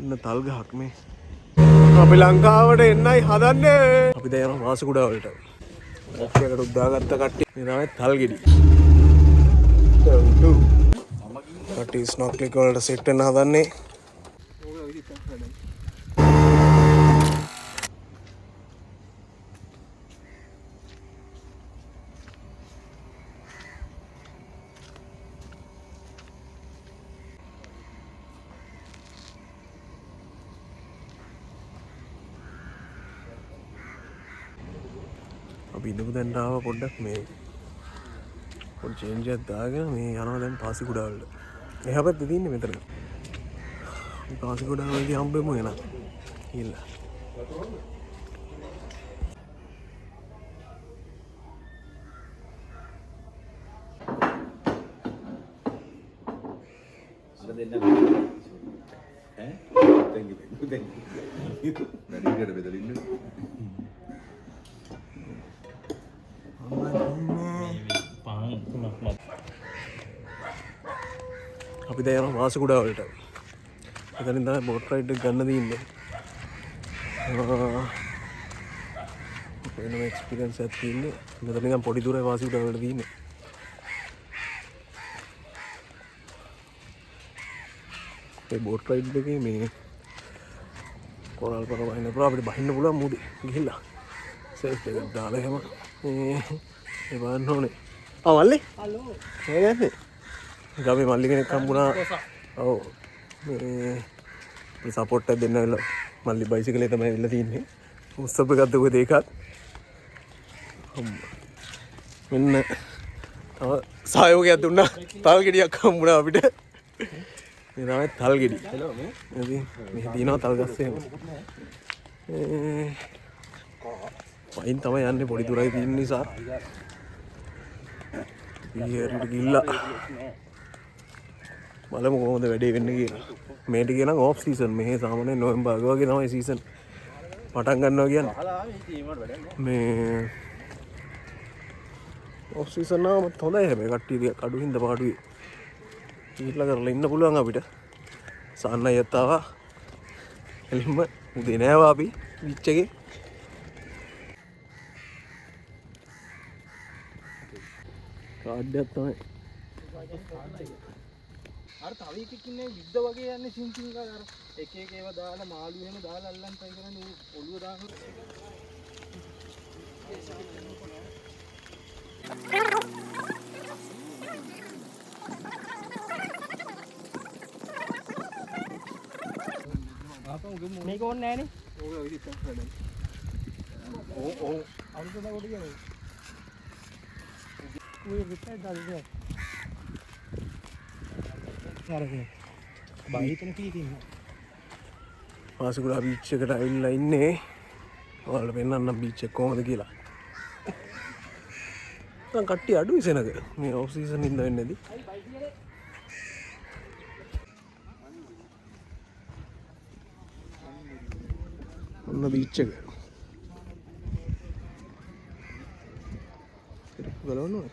ඔන්න තල් ගහක් මේ. අපි ලංකාවට එන්නයි හදන්නේ. අපි දැන් යනවා වාසකුඩා වලට. ඔෆ් එකට උදාගත්ත කට්ටිය. මේ තමයි තල් ගෙඩි. කට්ටිය ස්නොක්ලික් වලට සෙට් වෙන්න හදන්නේ. අපි ඉඳපු දැන් ආව පොඩ්ඩක් මේ පොඩි චේන්ජ් එකක් දාගෙන මේ යනවා දැන් පාසිකුඩා වලට. එහා පැත්තේ තියෙන්නේ මෙතන. මේ පාසිකුඩා වලදී හම්බෙමු එනවා. ගිහලා. අපි දැන් යනවා වාසකුඩා වලට. එතනින් තමයි බෝට් රයිඩ් එක ගන්න තියෙන්නේ. වෙනම එක්ස්පීරියන්ස් එකක් තියෙන්නේ. මෙතන නිකන් පොඩි දුරයි වාසකුඩා වලට තියෙන්නේ. මේ බෝට් රයිඩ් එකේ මේ කොරල් පර වහින්න පුළුවන් අපිට බහින්න පුළුවන් මුදේ ගිහිල්ලා. සේෆ් එකක් දාලා එහෙම මේ බලන්න ඕනේ. මල්ලි. හලෝ. ඒ යන්නේ. ගමේ මල්ලි කෙනෙක් හම්බුණා. ඔව්. මේ සපෝට් එකක් දෙන්න වෙලා මල්ලි බයිසිකලේ තමයි ඉල්ල තින්නේ. උස්සප් එකක් දුක දෙකක්. මෙන්න තව සහයෝගයක් දුන්නා. තල් ගෙඩියක් හම්බුණා අපිට. මේ තමයි තල් ගෙඩි. ඉතින් මේ දිනවා තල් ගස්සේ. වයින් තමයි යන්නේ පොඩි දුරයි තියෙන නිසා. ඊයරට ගිල්ලා බලමු කොහොමද වැඩේ වෙන්නේ කියලා. මේ ටිකේ නම් ඕෆ් සීසන්. මේ සාමාන්‍යයෙන් නොවෙම්බර් අග වගේ තමයි සීසන් පටන් ගන්නවා කියන්නේ. මේ ඕෆ් සීසන් නම් හොඳයි හැබැයි කට්ටිය ටිකක් අඩු හින්දා පාඩුවේ. ඊටලා කරලා ඉන්න පුළුවන් අපිට. සාන්නයි යත්තාවා. එලින්ම උදේ නෑවා අපි බීච් එකේ. කාඩ් එකක් තමයි. අර තව එකෙක් ඉන්නේ විද්ද වගේ යන්නේ සින් සින් ගාලා අර එක එක ඒවා දාලා මාළු එහෙම දාලා අල්ලන් try කරන්නේ ඔළුව දානවා. මේක ඕනේ නෑනේ. ඕක විදිහට තමයි. ඕ අරුතන කොට ගියා. ඔය විතර දාලා බයිතන කී තියෙනවා. වාසකුඩා බීච් එකට ඇවිල්ලා ඉන්නේ. ඔයාලට පෙන්නන්නම් බීච් එක කොහොමද කියලා. දැන් කට්ටිය අඩුයි සෙනග. මේ ඔෆ් සීසන් ඉඳ වෙන්නේ නැති. ඔන්න බීච් එක. සරප්පු ගලවනවා.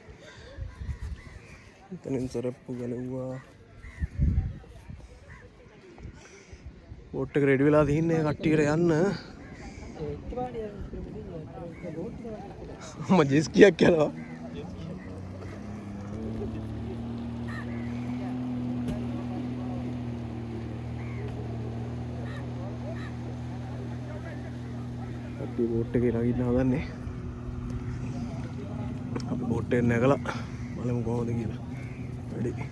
එතනින් සරප්පු ගලවුවා. බෝට් එක රෙඩි වෙලා තින්නේ කට්ටියට යන්න. මම ජෙස් කියක් යනවා. කට්ටිය බෝට් එකේ නගින්න හදන්නේ. අපි බෝට් එක නැගලා බලමු කොහොමද කියලා. රෙඩි.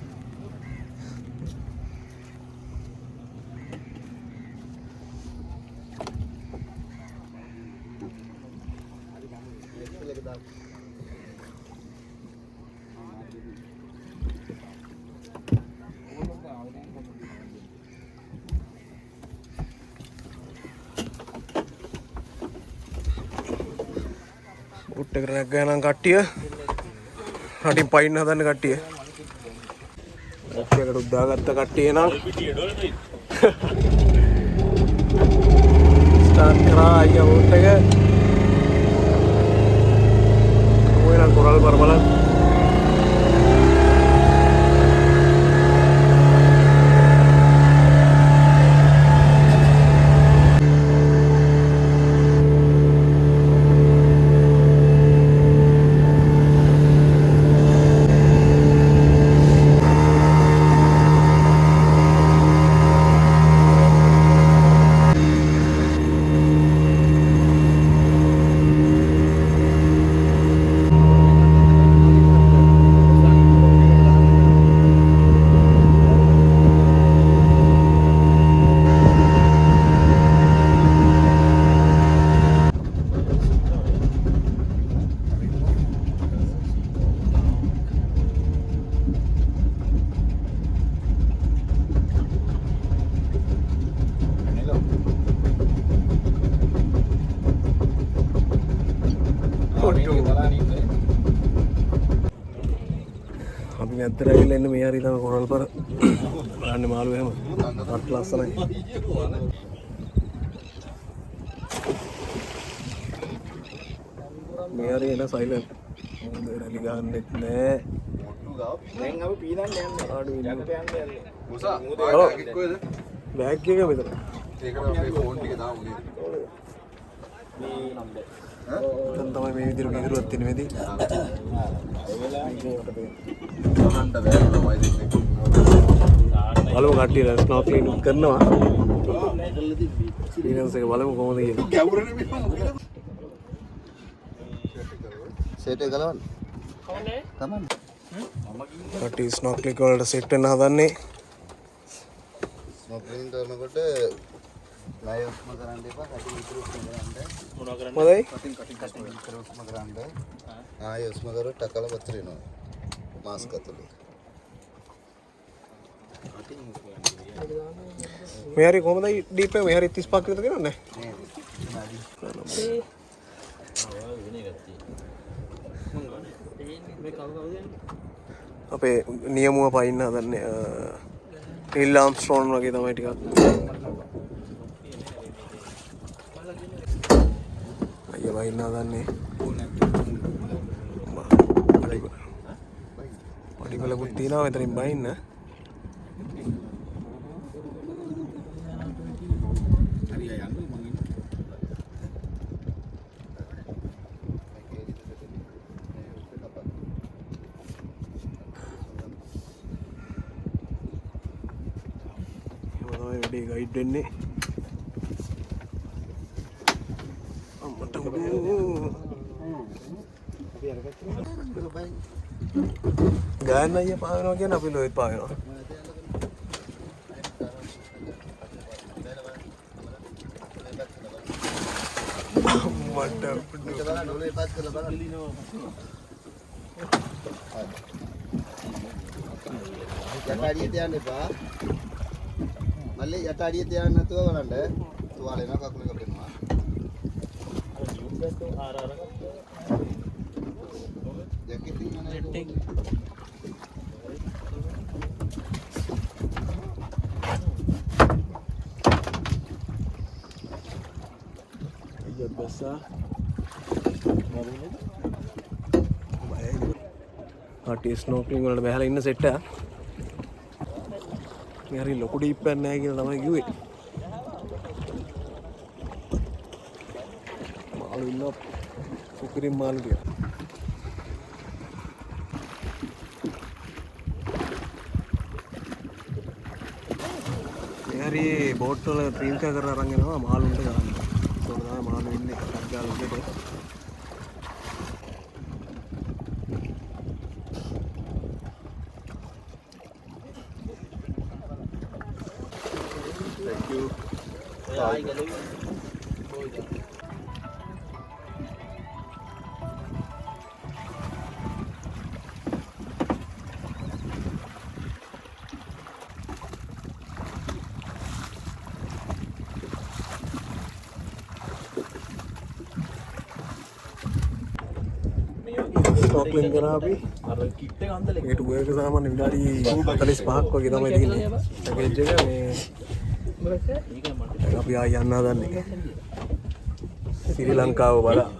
බෝට් එකට නැග්ගා නම් කට්ටිය රටින් පයින් හදන්න කට්ටිය. ඔෆ් එකට උදාගත්ත කට්ටිය නම් ස්ටාර්ට් කරා අයියා බෝට් එක. ඔයලා කොරල් බර බලන්න. ඇත්තට ඇවිල්ලා ඉන්න මේ හරි තමයි කොරල්පර ගන්න මාළු එහෙම අත් ලස්සනයි මේ හරි එන සයිලන්ට් රැලි ගන්නෙත් නෑ දැන් අපි පීනන්න යන්නේ ආඩු ඉන්න යකට යන්න යන්නේ මුසා බෑග් කොහෙද? බෑග් එක මෙතන ඒකට අපේ ෆෝන් ටික දාමු නේද? මේ නම්බර් දැන් තමයි මේ විදිහට විදුරුවක් තියෙන වෙදී අහන්න බැහැ තමයි දෙන්නේ. බලමු කට්ටිය ස්නෝක්ලින් කරනවා එක්ස්පීරියන්ස් එක බලමු කොහොමද කියලා ගැඹුරනේ මේ මොකද? සෙට් එක ගලවන්න. කොහොනේ තමයි. කට්ටිය ස්නෝක්ලින් වලට සෙට් වෙන්න හදන්නේ ස්නොක්ලින් කරනකොට ණය උස්ම කරන්න එපා. කටින් විතර උස්ම කරන්න. මොනවා කරන්නේ මොකදයි කටින් විතර උස්ම කරන්න. ආයෙ උස්ම කරොත් ටකල පතර එනවා. මාස්ක් අතලේ. මේ හරි කොහොමද ඩීප් එක මේ හරි 35ක් විතර කරන්නේ මේ කවුද අපේ නියමුව පයින්න හදන්නේ නිල් ආම්ස්ට්‍රෝන් වගේ තමයි ටිකක් අයියා වයින්න හදන්නේ පඩිපලකුත් තියෙනවා මෙතනින් බයින්න ගයිඩ් වෙන්නේ අම්මට ගාන අයියා පාවෙනවා කියන්නේ අපි ලොයිත් පාවෙනවා යටාඩිය තියන්න එපා. මල්ලේ යටාඩිය තියන්න නැතුව බලන්න. තුවාල එනවා කකුල කපෙනවා. ජැකට් එක නෑ. අයියා බස්සා කට්ටිය ස්නෝක්ලින් වලට බහලා ඉන්න සෙට් එක මේ හරි ලොකු ඩීප් එකක් නැහැ කියලා තමයි කිව්වේ මාළු ඉන්න සුපිරිම මාළු ටික මේ හරි බෝට් වල ට්‍රීම් එක කරලා අරන් එනවා මාළුන්ට ගන්න ඒක තමයි මාළු ඉන්නේ කඩ්ඩාල උඩට ස්නෝක්ලින් කරා අපි අර කිට් එක අන්දලේ ඒ ටුවර් එක සාමාන්‍ය විනාඩි 45ක් වගේ තමයි තියෙන්නේ පැකේජ් එක මේ අපි ආය යන්න හදන්නේ ශ්‍රී ලංකාව බලා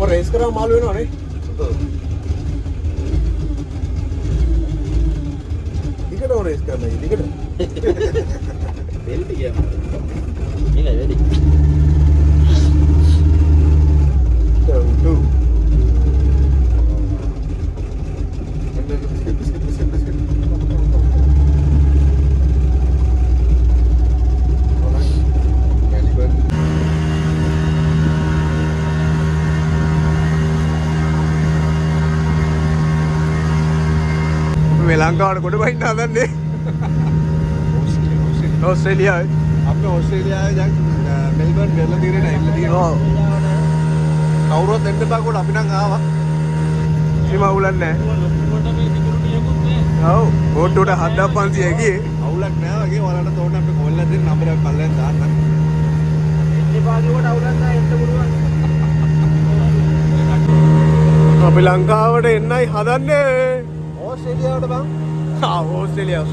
රේස් කරා මාළු වෙනවනේ ටිකට රේස් කරන්න ටිකට වෙල්ටි ගියා මේක වැඩි ටු මේ ලංකාවට කොට බහින්න හදන්නේ ඕස්ට්‍රේලියාවේ. අපි ඕස්ට්‍රේලියාවේ දැන් මෙල්බර්න් වෙලා තියෙනවා. ඔව්. කවුරුත් දෙන්න බෑකොට අපි නම් ආවා. කිසිම අවුලක් නැහැ. ඔව්. බෝට්ටුවට 7500 ගියේ. අවුලක් නෑ වගේ ඔයාලට තෝරන්න අපි කෝල් එකක් දෙන්න නම්බර් එක පල්ලෙන් දාන්න. අපි ලංකාවට එන්නයි හදන්නේ. ඕස්ට්‍රේලියාවට බං. ඕස්ට්‍රේලියාව.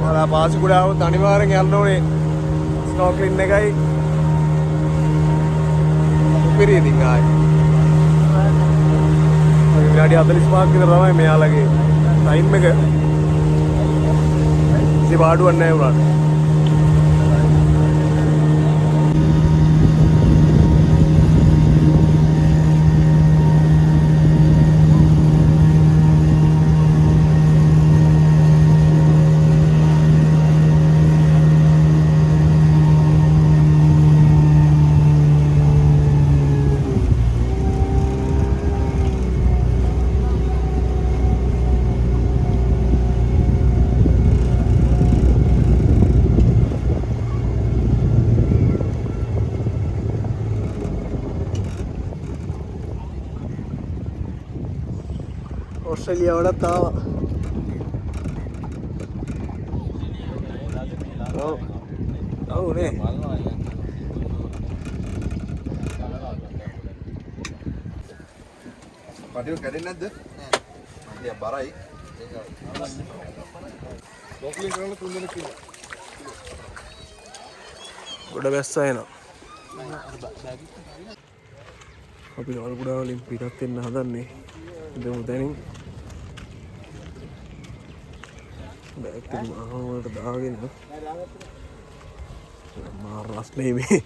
අර පාසිකුඩාව අනිවාර්යෙන් යන්න ඕනේ. ස්නෝකලින් එකයි. පිරිදින් ආයි. විනාඩි 45ක් විතර තමයි මෙයාලගේ ටයිම් එක. ඉතින් පාඩුවක් නැහැ උනාට. ඕස්ට්‍රේලියාවට ආවා. ඔව්. ඔව් නේ. පටිය කැඩෙන්නේ නැද්ද? නෑ. බරයි. ලෝකලි කරලා 3 දෙනෙක් ඉන්නවා. ගොඩ බැස්සා එනවා. අපි වල්ගොඩ වලින් පිටත් වෙන්න හදන්නේ. ඉතින් දැනින් බෑග් එක මහවලට දාගෙන මාර රස්නේ මේ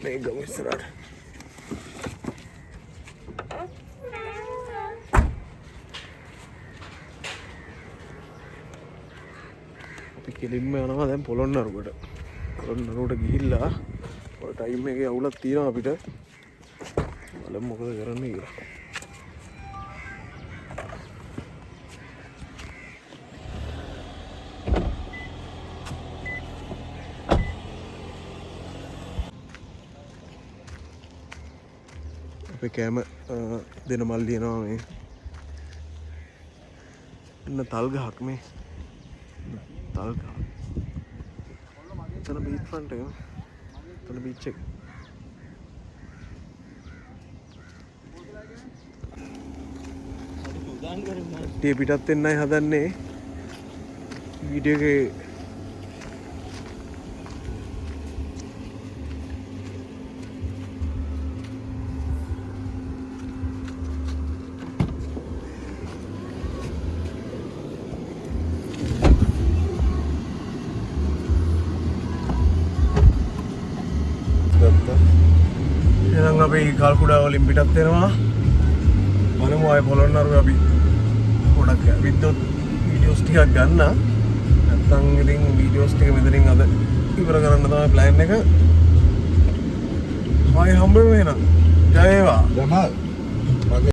මේ ගමු ඉස්සරහට. කෙලින්ම යනවා දැන් පොළොන්නරුවට. පොළොන්නරුවට ගිහිල්ලා ඔය ටයිම් එකේ අවුලක් තියෙනවා අපිට. බලමු මොකද කරන්නේ කියලා. අපේ කෑම දෙන මල් ලියනවා මේ. එන්න තල් ගහක් මේ. තල් ගහ. එතන බීච් ෆ්‍රන්ට් එක. එතන බීච් එක. ටී පිටත් වෙන්නයි හදන්නේ. වීඩියෝ එකේ එහෙනම් අපි කල්කුඩා වලින් පිටත් වෙනවා. බලමු ආයේ පොළොන්නරුවේ අපි පොඩක් විද්‍යුත් වීඩියෝස් ටිකක් ගන්න. නැත්නම් ඉතින් වීඩියෝස් ටික මෙතනින් අද ඉවර කරන්න තමයි ප්ලෑන් එක. ආයේ හම්බ වෙමු එහෙනම්. ජය වේවා. ජමාල්